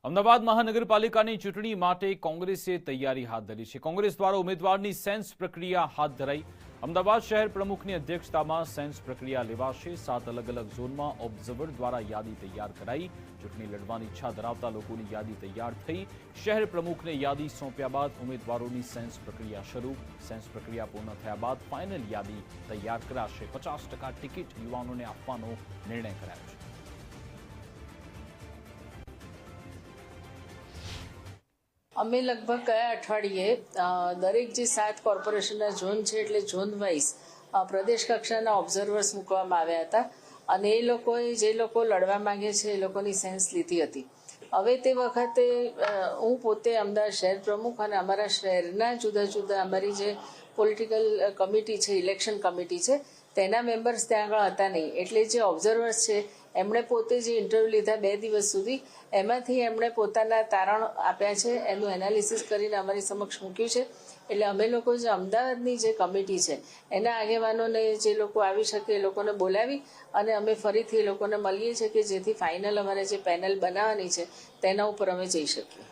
અમદાવાદ મહાનગરપાલિકાની ચૂંટણી માટે કોંગ્રેસે તૈયારી હાથ ધરી છે। કોંગ્રેસ દ્વારા ઉમેદવારની સેન્સ પ્રક્રિયા હાથ ધરાઈ। અમદાવાદ શહેર પ્રમુખની અધ્યક્ષતામાં સેન્સ પ્રક્રિયા લેવાશે। 7 અલગ અલગ ઝોનમાં ઓબ્ઝર્વર દ્વારા યાદી તૈયાર કરાઈ। ચૂંટણી લડવાની ઈચ્છા ધરાવતા લોકોની યાદી તૈયાર થઈ। શહેર પ્રમુખને યાદી સોંપ્યા બાદ ઉમેદવારોની સેન્સ પ્રક્રિયા શરૂ। સેન્સ પ્રક્રિયા પૂર્ણ થયા બાદ ફાઇનલ યાદી તૈયાર કરાશે। 50% ટિકિટ યુવાનોને આપવાનો નિર્ણય કરાયો છે। અમે લગભગ ગયા અઠવાડિયે દરેક જે 7 કોર્પોરેશનના ઝોન છે એટલે ઝોન વાઇઝ પ્રદેશ કક્ષાના ઓબ્ઝર્વર્સ મૂકવામાં આવ્યા હતા અને એ લોકોએ જે લોકો લડવા માંગે છે એ લોકોની સેન્સ લીધી હતી। હવે તે વખતે હું પોતે અમદાવાદ શહેર પ્રમુખ અને અમારા શહેરના જુદા જુદા અમારી જે પોલિટિકલ કમિટી છે, ઇલેક્શન કમિટી છે, તેના મેમ્બર્સ ત્યાં આગળ હતા નહીં, એટલે જે ઓબ્ઝર્વર્સ છે એમણે પોતે જે ઇન્ટરવ્યૂ લીધા 2 દિવસ સુધી, એમાંથી એમણે પોતાના તારણ આપ્યા છે, એનું એનાલિસિસ કરીને અમારી સમક્ષ મૂક્યું છે। એટલે અમે લોકો જે અમદાવાદની જે કમિટી છે એના આગેવાનોને જે લોકો આવી શકે એ લોકોને બોલાવી અને અમે ફરીથી એ લોકોને મળીએ છીએ કે જેથી ફાઇનલ અમારે જે પેનલ બનાવવાની છે તેના ઉપર અમે જઈ શકીએ।